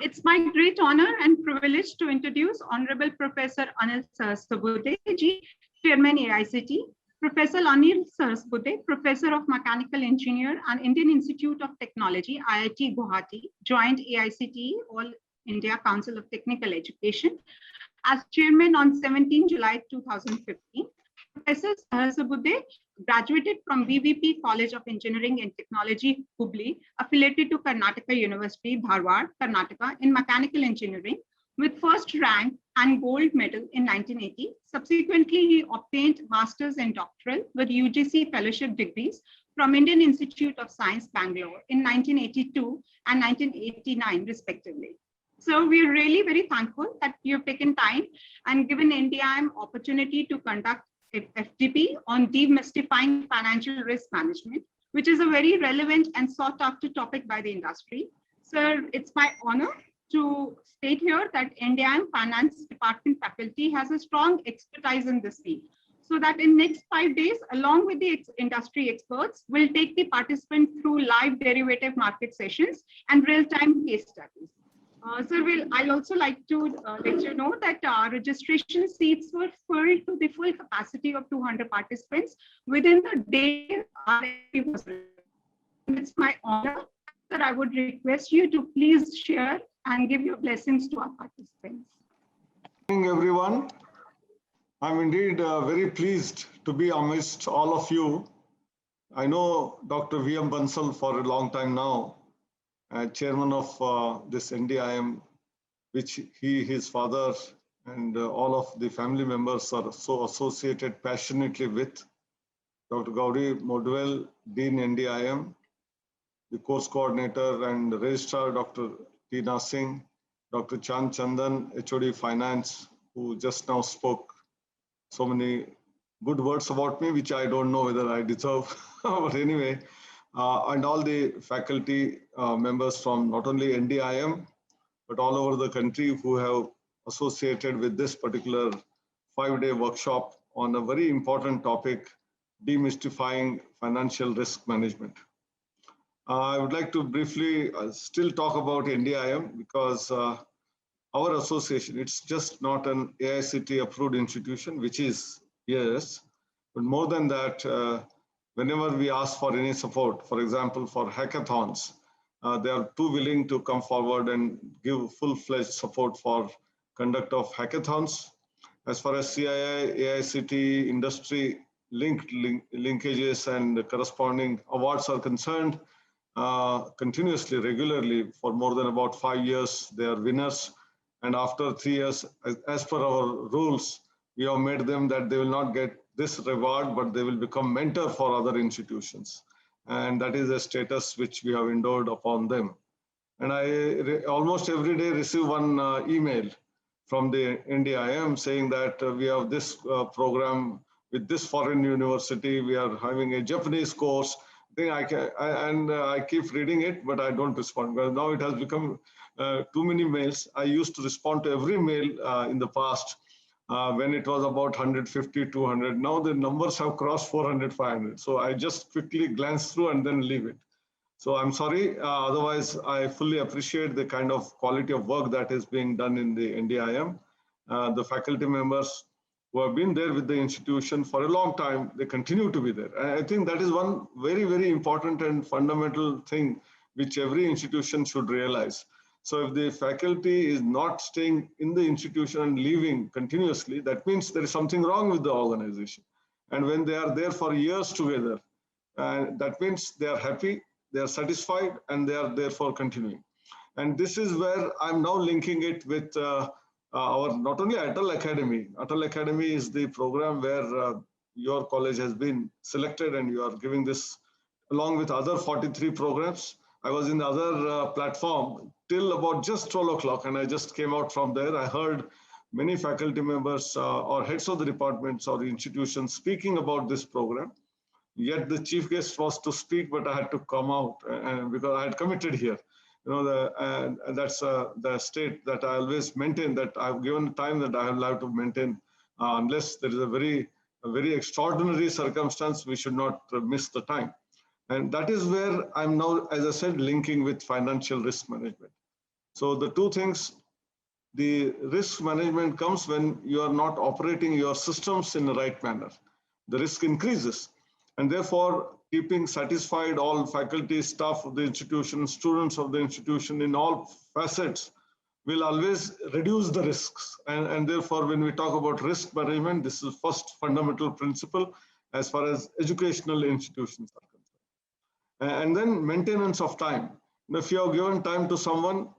It's my great honor and privilege to introduce Honorable Professor Anil Sahasrabudhe ji, Chairman AICT, Professor Anil Sahasrabudhe, Professor of Mechanical Engineer and Indian Institute of Technology, IIT Guwahati, joined AICTE, All India Council of Technical Education, as Chairman on 17 July 2015. Professor Sahasrabudhe graduated from VVP College of Engineering and Technology, Hubli, affiliated to Karnataka University, Dharwad, Karnataka, in mechanical engineering, with first rank and gold medal in 1980. Subsequently, he obtained master's and doctoral with UGC fellowship degrees from Indian Institute of Science, Bangalore in 1982 and 1989, respectively. So we are really very thankful that you have taken time and given NDIM opportunity to conduct FDP on demystifying financial risk management, which is a very relevant and sought after topic by the industry. Sir, it's my honor to state here that NDIM Finance Department faculty has a strong expertise in this field. So that in next 5 days, along with the industry experts, we'll take the participants through live derivative market sessions and real-time case studies. Sir, I'll also like to let you know that our registration seats were filled to the full capacity of 200 participants within the day. It's my honor that I would request you to please share and give your blessings to our participants. Good morning, everyone. I'm indeed very pleased to be amidst all of you. I know Dr. V.M. Bansal for a long time now, chairman of this NDIM, which his father, and all of the family members are so associated passionately with. Dr. Gauri Modwell, Dean NDIM, the course coordinator and registrar, Dr. Tina Singh, Dr. Chand Chandan, HOD Finance, who just now spoke so many good words about me, which I don't know whether I deserve, but anyway, and all the faculty members from not only NDIM, but all over the country who have associated with this particular 5-day workshop on a very important topic, demystifying financial risk management. I would like to briefly still talk about NDIM because our association, it's just not an AICTE approved institution, which is, yes, but more than that, whenever we ask for any support, for example, for hackathons, they are too willing to come forward and give full-fledged support for conduct of hackathons. As far as CII, AICTE industry linkages and corresponding awards are concerned, continuously, regularly, for more than about 5 years, they are winners. And after 3 years, as per our rules, we have made them that they will not get this reward, but they will become mentor for other institutions. And that is a status which we have endowed upon them. And I almost every day receive one email from the NDIM saying that we have this program with this foreign university, we are having a Japanese course. I keep reading it, but I don't respond. Because now it has become too many mails. I used to respond to every mail in the past. When it was about 150, 200. Now the numbers have crossed 400, 500. So I just quickly glance through and then leave it. So I'm sorry. Otherwise, I fully appreciate the kind of quality of work that is being done in the NDIM. The faculty members who have been there with the institution for a long time, they continue to be there. And I think that is one very, very important and fundamental thing which every institution should realize. So if the faculty is not staying in the institution and leaving continuously, that means there is something wrong with the organization. And when they are there for years together, that means they are happy, they are satisfied, and they are therefore continuing. And this is where I'm now linking it with our not only Atal Academy. Atal Academy is the program where your college has been selected and you are giving this along with other 43 programs. I was in the other platform till about just 12 o'clock and I just came out from there. I heard many faculty members or heads of the departments or institutions speaking about this program. Yet the chief guest was to speak, but I had to come out because I had committed here. You know, and that's the state that I always maintain, that I've given time that I will have to maintain unless there is a very extraordinary circumstance, we should not miss the time. And that is where I'm now, as I said, linking with financial risk management. So the two things, the risk management comes when you are not operating your systems in the right manner. The risk increases. And therefore, keeping satisfied all faculty, staff of the institution, students of the institution in all facets will always reduce the risks. And therefore, when we talk about risk management, this is first fundamental principle as far as educational institutions are concerned. And then maintenance of time. If you have given time to someone,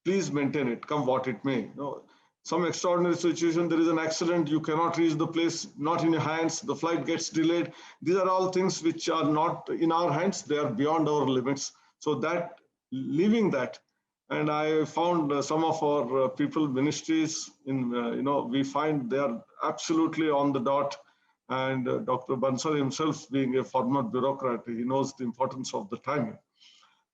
please maintain it, come what it may. Some extraordinary situation, there is an accident, you cannot reach the place, not in your hands, the flight gets delayed. These are all things which are not in our hands, they are beyond our limits. So that, leaving that, and I found some of our people, ministries, we find they are absolutely on the dot. And Dr. Bansal himself, being a former bureaucrat, he knows the importance of the timing.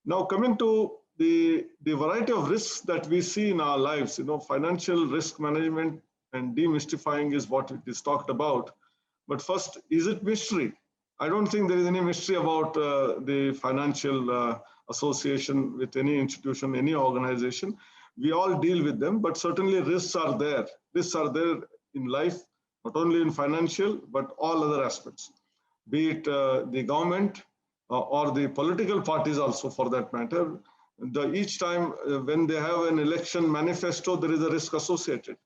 Now, coming to the variety of risks that we see in our lives, financial risk management and demystifying is what it is talked about. But first, is it mystery? I don't think there is any mystery about the financial association with any institution, any organization. We all deal with them, but certainly risks are there. Risks are there in life, not only in financial, but all other aspects, be it the government or the political parties also for that matter. Each time when they have an election manifesto, there is a risk associated.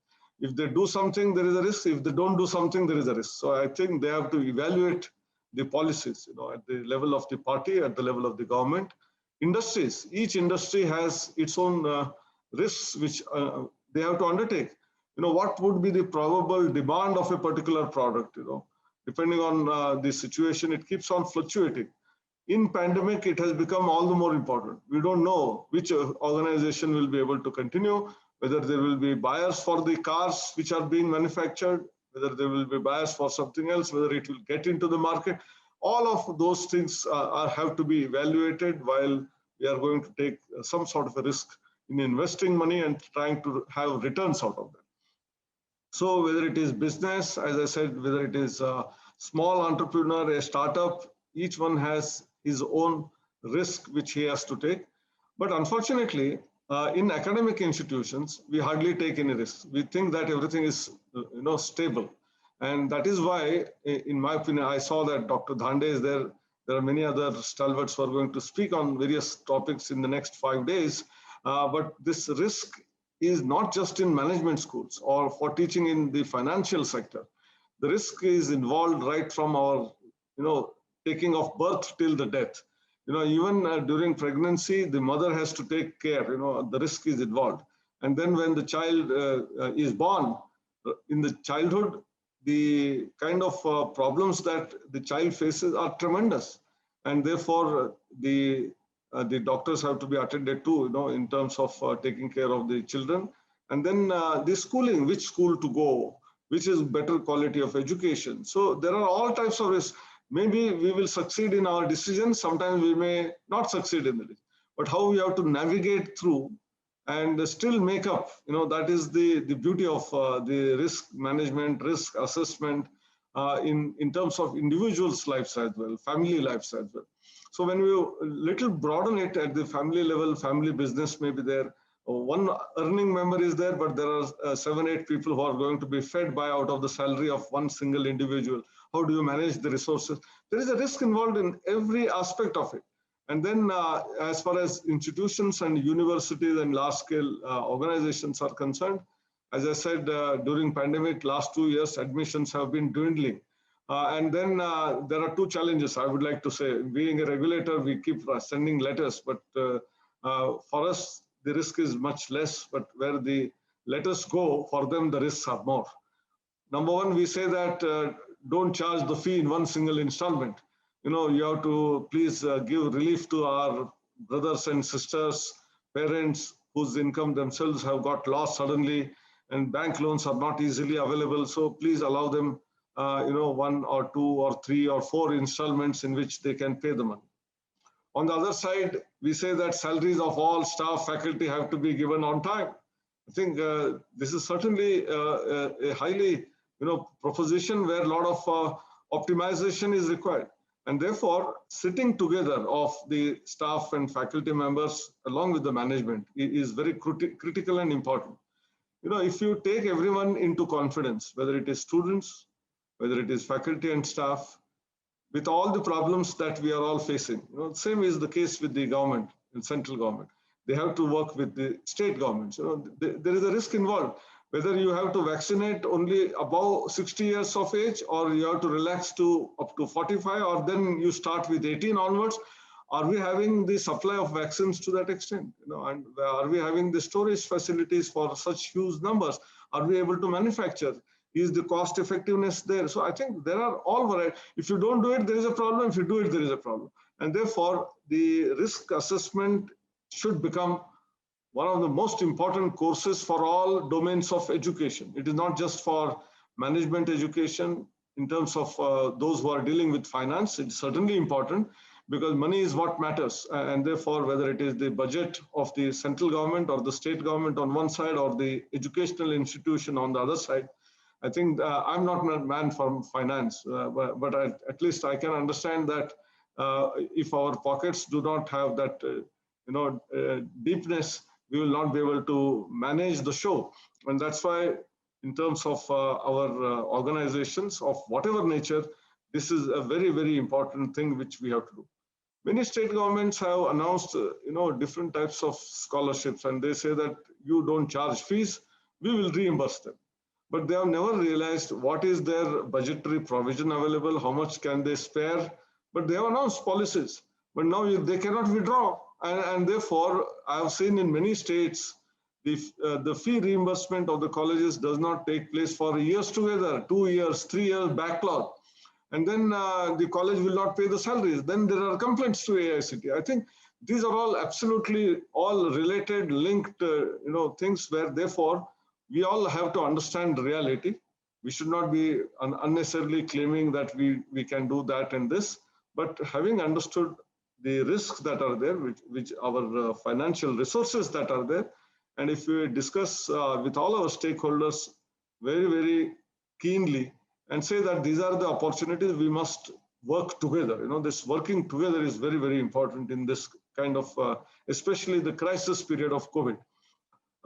If they do something, there is a risk. If they don't do something, there is a risk. So I think they have to evaluate the policies, at the level of the party, at the level of the government. Industries, each industry has its own risks which they have to undertake. What would be the probable demand of a particular product, depending on the situation, it keeps on fluctuating. In pandemic, it has become all the more important. We don't know which organization will be able to continue, whether there will be buyers for the cars which are being manufactured, whether there will be buyers for something else, whether it will get into the market. All of those things have to be evaluated while we are going to take some sort of a risk in investing money and trying to have returns out of that. So whether it is business, as I said, whether it is a small entrepreneur, a startup, each one has his own risk which he has to take. But unfortunately, in academic institutions, we hardly take any risks. We think that everything is stable. And that is why, in my opinion, I saw that Dr. Dhande is there. There are many other stalwarts who are going to speak on various topics in the next 5 days. But this risk is not just in management schools or for teaching in the financial sector. The risk is involved right from our, taking of birth till the death. Even during pregnancy, the mother has to take care, the risk is involved. And then when the child is born, in the childhood, the kind of problems that the child faces are tremendous. And therefore, the doctors have to be attended to, in terms of taking care of the children. And then the schooling, which school to go, which is better quality of education. So there are all types of risks. Maybe we will succeed in our decisions. Sometimes we may not succeed in it. But how we have to navigate through and still make up, that is the beauty of the risk management, risk assessment in terms of individuals' lives as well, family lives as well. So when we little broaden it at the family level, family business may be there. One earning member is there, but there are 7, 8 people who are going to be fed by out of the salary of one single individual. How do you manage the resources? There is a risk involved in every aspect of it. And then as far as institutions and universities and large-scale organizations are concerned, as I said, during pandemic, last 2 years, admissions have been dwindling. And then there are 2 challenges I would like to say. Being a regulator, we keep sending letters, but for us, the risk is much less, but where the letters go, for them, the risks are more. Number one, we say that don't charge the fee in one single installment. You have to please give relief to our brothers and sisters, parents whose income themselves have got lost suddenly, and bank loans are not easily available. So please allow them, 1 or 2 or 3 or 4 installments in which they can pay the money. On the other side, we say that salaries of all staff, faculty have to be given on time. I think this is certainly a highly, proposition where a lot of optimization is required. And therefore, sitting together of the staff and faculty members along with the management is very critical and important. If you take everyone into confidence, whether it is students, whether it is faculty and staff, with all the problems that we are all facing, same is the case with the government and central government. They have to work with the state governments. There is a risk involved, whether you have to vaccinate only above 60 years of age, or you have to relax to up to 45, or then you start with 18 onwards. Are we having the supply of vaccines to that extent? And are we having the storage facilities for such huge numbers? Are we able to manufacture? Is the cost effectiveness there? So I think there are all varieties. If you don't do it, there is a problem. If you do it, there is a problem. And therefore, the risk assessment should become one of the most important courses for all domains of education. It is not just for management education in terms of those who are dealing with finance. It's certainly important, because money is what matters. And therefore, whether it is the budget of the central government or the state government on one side, or the educational institution on the other side, I think I'm not a man from finance, but at least I can understand that if our pockets do not have that, deepness, we will not be able to manage the show. And that's why, in terms of our organizations of whatever nature, this is a very, very important thing which we have to do. Many state governments have announced, different types of scholarships, and they say that you don't charge fees, we will reimburse them. But they have never realized what is their budgetary provision available, how much can they spare. But they have announced policies, but now they cannot withdraw. And therefore, I have seen in many states, the fee reimbursement of the colleges does not take place for years together, 2 years, 3 years backlog. And then the college will not pay the salaries. Then there are complaints to AICTE. I think these are all absolutely all related, linked, things where therefore we all have to understand the reality. We should not be unnecessarily claiming that we can do that and this, but having understood the risks that are there, which our financial resources that are there, and if we discuss with all our stakeholders very, very keenly and say that these are the opportunities, we must work together. This working together is very, very important in this kind of, especially the crisis period of COVID.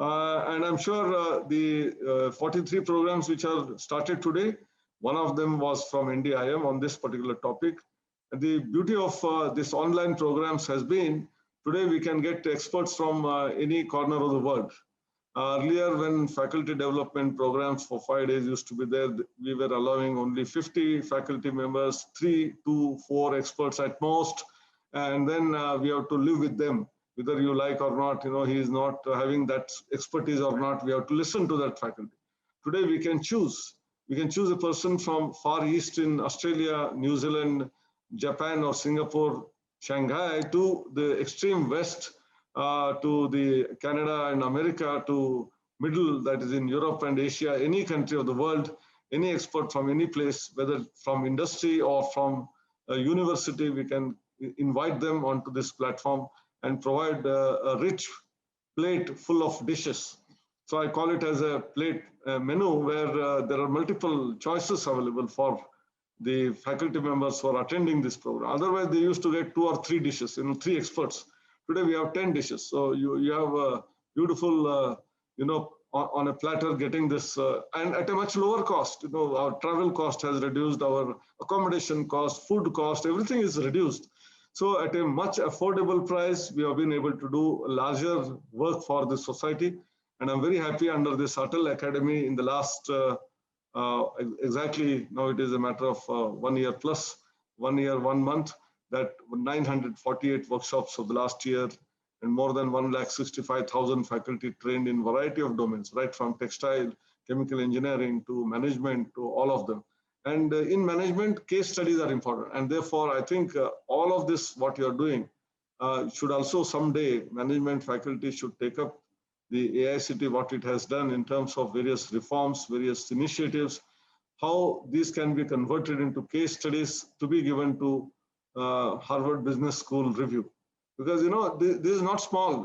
And I'm sure the 43 programs which are started today, one of them was from NDIM on this particular topic. And the beauty of this online programs has been, today we can get experts from any corner of the world. Earlier, when faculty development programs for 5 days used to be there, we were allowing only 50 faculty members, 3 to 4 experts at most. And then we have to live with them, whether you like or not, he is not having that expertise or not, we have to listen to that faculty. Today we can choose. We can choose a person from Far East in Australia, New Zealand, Japan or Singapore, Shanghai, to the extreme West, to the Canada and America, to middle, that is in Europe and Asia, any country of the world, any expert from any place, whether from industry or from a university, we can invite them onto this platform and provide a rich plate full of dishes. So I call it as a plate menu where there are multiple choices available for the faculty members who are attending this program. Otherwise, they used to get 2 or 3 dishes, 3 experts. Today we have 10 dishes. So you have a beautiful, on a platter getting this, and at a much lower cost. Our travel cost has reduced, our accommodation cost, food cost, everything is reduced. So at a much affordable price, we have been able to do larger work for the society. And I'm very happy under this Atal Academy in the last, exactly now it is a matter of 1 year plus, 1 year, 1 month, that 948 workshops of the last year and more than 165,000 faculty trained in variety of domains, right from textile, chemical engineering to management to all of them. And in management, case studies are important. And therefore, I think all of this, what you're doing, should also someday, management faculty should take up the AICTE, what it has done in terms of various reforms, various initiatives, how these can be converted into case studies to be given to Harvard Business School review. Because, this is not small,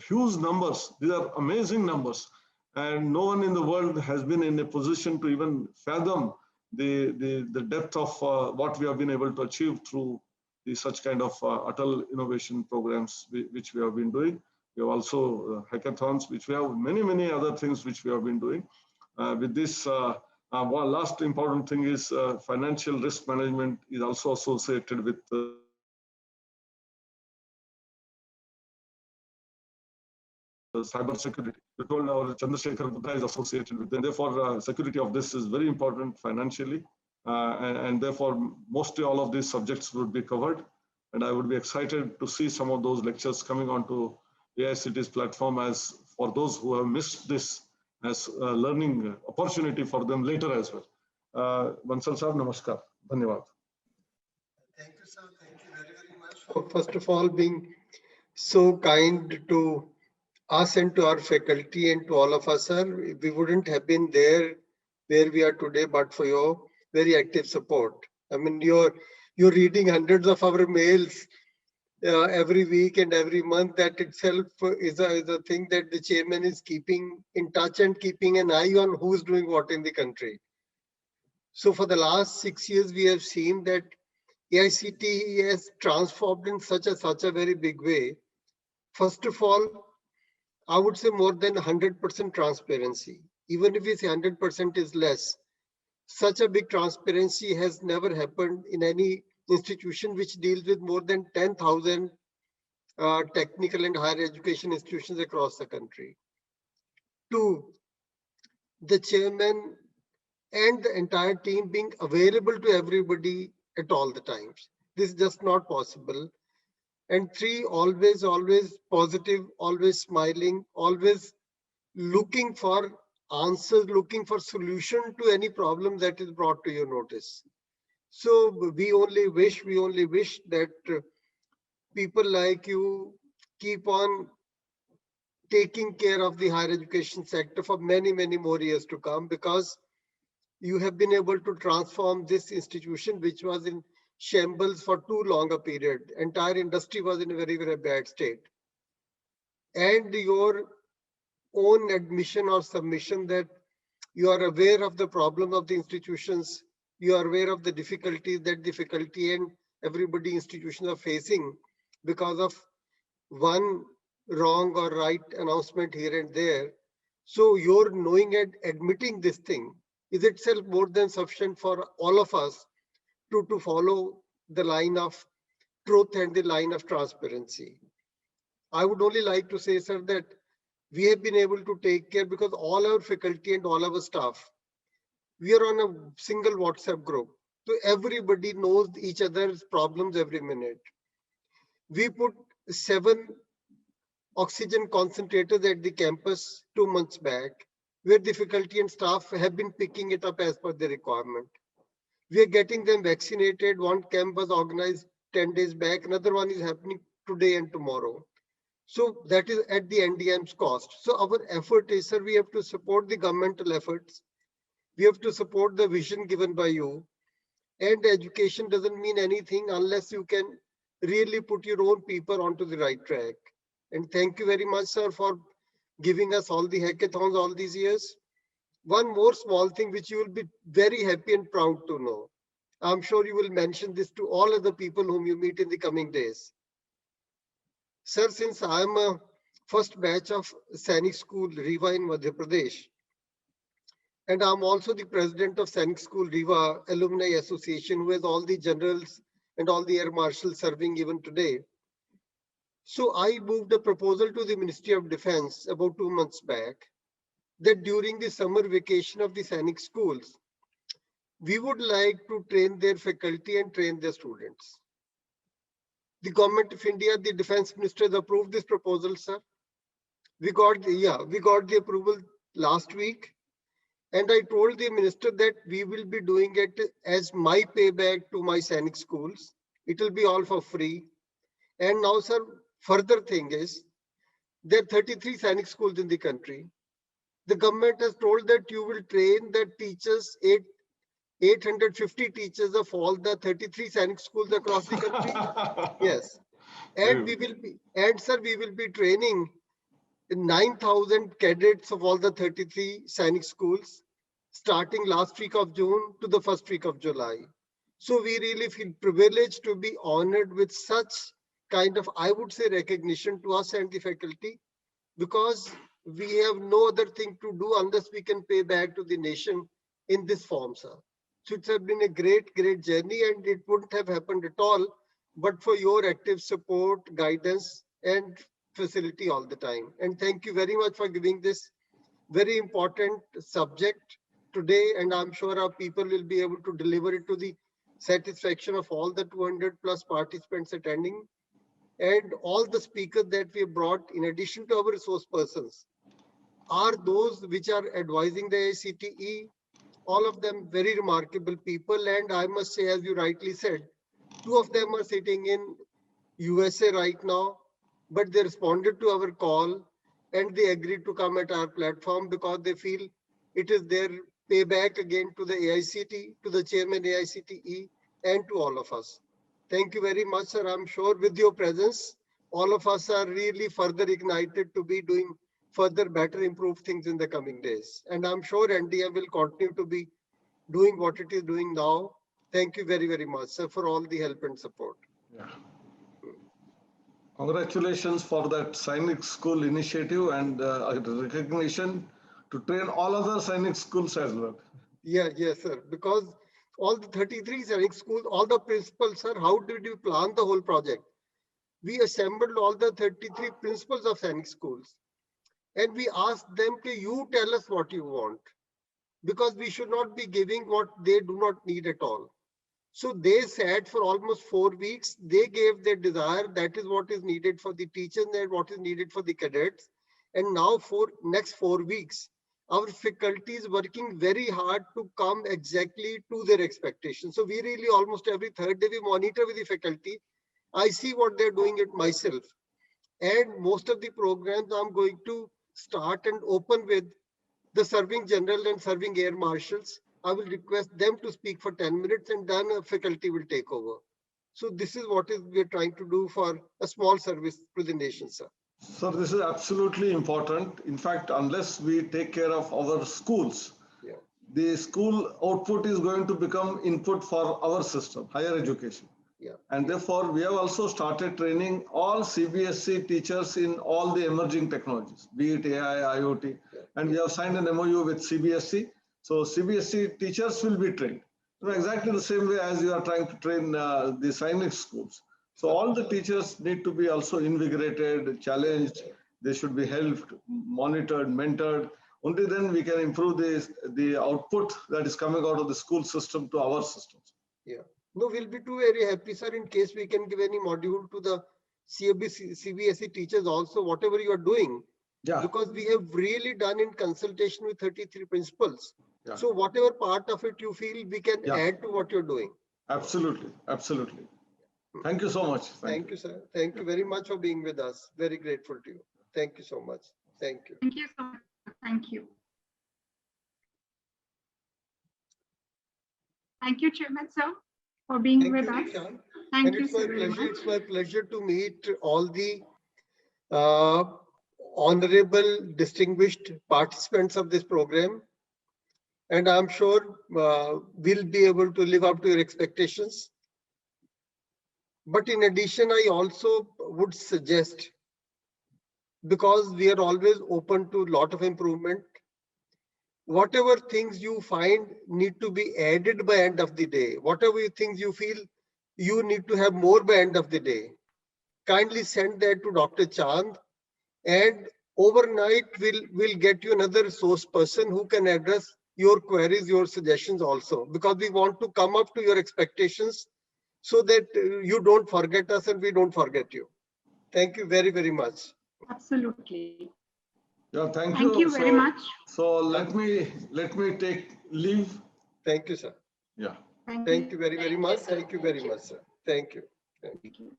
huge numbers. These are amazing numbers. And no one in the world has been in a position to even fathom the depth of what we have been able to achieve through such kind of Atal innovation programs which we have been doing. We have also hackathons, which we have many other things which we have been doing. With this, one last important thing is financial risk management is also associated with cyber security. You told our Chandrasekhar Buddha is associated with it. Therefore, security of this is very important financially. And therefore, mostly all of these subjects would be covered. And I would be excited to see some of those lectures coming onto AICT's platform as for those who have missed this as a learning opportunity for them later as well. Bansal Sahab, namaskar. Dhanyawad. Thank you, sir. Thank you very much for, first of all, being so kind to us and to our faculty and to all of us, sir. We wouldn't have been there where we are today, but for your very active support. I mean, you're reading hundreds of our mails every week and every month. That itself is a thing that the chairman is keeping in touch and keeping an eye on who's doing what in the country. So for the last 6 years, we have seen that AICTE has transformed in such a very big way. First of all, I would say more than 100% transparency. Even if we say 100% is less, such a big transparency has never happened in any institution which deals with more than 10,000 technical and higher education institutions across the country. Two, the chairman and the entire team being available to everybody at all the times. This is just not possible. And three, always positive, always smiling, always looking for answers, looking for solution to any problem that is brought to your notice. So we only wish that people like you keep on taking care of the higher education sector for many more years to come, because you have been able to transform this institution, which was in shambles for too long a period. Entire industry was in a very bad state. And your own admission or submission that you are aware of the problem of the institutions, you are aware of the difficulties that the faculty and everybody institutions are facing because of one wrong or right announcement here and there. So your knowing and admitting this thing is itself more than sufficient for all of us to follow the line of truth and the line of transparency. I would only like to say, sir, that we have been able to take care because all our faculty and all our staff, we are on a single WhatsApp group. So everybody knows each other's problems every minute. We put 7 oxygen concentrators at the campus 2 months back, where the faculty and staff have been picking it up as per the requirement. We are getting them vaccinated. One camp was organized 10 days back. Another one is happening today and tomorrow. So that is at the NDM's cost. So our effort is, sir, we have to support the governmental efforts. We have to support the vision given by you. And education doesn't mean anything unless you can really put your own people onto the right track. And thank you very much, sir, for giving us all the hackathons all these years. One more small thing which you will be very happy and proud to know. I'm sure you will mention this to all other people whom you meet in the coming days. Sir, since I'm a first batch of Sainik School Rewa in Madhya Pradesh, and I'm also the president of Sainik School Rewa Alumni Association, who has all the generals and all the air marshals serving even today. So I moved a proposal to the Ministry of Defense about 2 months back that during the summer vacation of the Sainik schools, we would like to train their faculty and train their students. The government of India, the defense minister has approved this proposal, sir. We got the approval last week. And I told the minister that we will be doing it as my payback to my Sainik schools. It will be all for free. And now, sir, further thing is, there are 33 Sainik schools in the country. The government has told that you will train the teachers, 850 teachers of all the 33 Sainik schools across the country. Yes. And we will be training 9,000 cadets of all the 33 Sainik schools. starting last week of June to the first week of July. So we really feel privileged to be honored with such kind of, I would say, recognition to us and the faculty, because we have no other thing to do unless we can pay back to the nation in this form, sir. So it's been a great, great journey, and it wouldn't have happened at all but for your active support, guidance, and facility all the time. And thank you very much for giving this very important subject today. And I'm sure our people will be able to deliver it to the satisfaction of all the 200 plus participants attending, and all the speakers that we have brought in addition to our resource persons are those which are advising the AICTE, all of them very remarkable people. And I must say, as you rightly said, 2 of them are sitting in USA right now, but they responded to our call and they agreed to come at our platform because they feel it is their payback again to the AICTE, to the chairman AICTE, and to all of us. Thank you very much, sir. I'm sure with your presence, all of us are really further ignited to be doing further better improved things in the coming days. And I'm sure NDM will continue to be doing what it is doing now. Thank you very, very much, sir, for all the help and support. Yeah. Congratulations for that Sainik School initiative and recognition to train all other Sainik schools as well. Yeah, yes, sir. Because all the 33 Sainik schools, all the principals, sir, how did you plan the whole project? We assembled all the 33 principals of Sainik schools, and we asked them to, you tell us what you want, because we should not be giving what they do not need at all. So they sat for almost 4 weeks. They gave their desire. That is what is needed for the teachers and what is needed for the cadets. And now for next 4 weeks, our faculty is working very hard to come exactly to their expectations. So we really almost every third day we monitor with the faculty. I see what they're doing it myself. And most of the programs I'm going to start and open with the serving general and serving air marshals. I will request them to speak for 10 minutes and then a faculty will take over. So this is what we're trying to do for a small service to the nation, sir. So this is absolutely important. In fact, unless we take care of our schools, Yeah. the school output is going to become input for our system, higher education. Yeah. And therefore, we have also started training all CBSE teachers in all the emerging technologies, be it AI, IoT, and we have signed an MOU with CBSE. So CBSE teachers will be trained. Exactly the same way as you are trying to train the Sainik schools. So all the teachers need to be also invigorated, challenged. They should be helped, monitored, mentored. Only then we can improve the output that is coming out of the school system to our systems. Yeah. No, we'll be too very happy, sir, in case we can give any module to the CBSE teachers also, whatever you are doing. Yeah. Because we have really done in consultation with 33 principals. Yeah. So whatever part of it you feel we can add to what you're doing. Absolutely. Absolutely. Thank you so much. Thank you, sir. Thank you very much for being with us. Very grateful to you. Thank you so much. Thank you. Thank you so much. Thank you. Thank you, Chairman, sir, for being with us. Thank you so very much. It's my pleasure to meet all the honorable, distinguished participants of this program. And I'm sure we'll be able to live up to your expectations. But in addition, I also would suggest, because we are always open to a lot of improvement, whatever things you find need to be added by end of the day, whatever things you feel you need to have more by end of the day, kindly send that to Dr. Chand, and overnight we'll get you another resource person who can address your queries, your suggestions also, because we want to come up to your expectations so that you don't forget us and we don't forget you. Thank you very, very much. Absolutely. Yeah, thank you. Thank you very much. So let me take leave. Thank you, sir. Yeah. Thank you very, very much. Thank you very much, sir. Thank you. Thank you.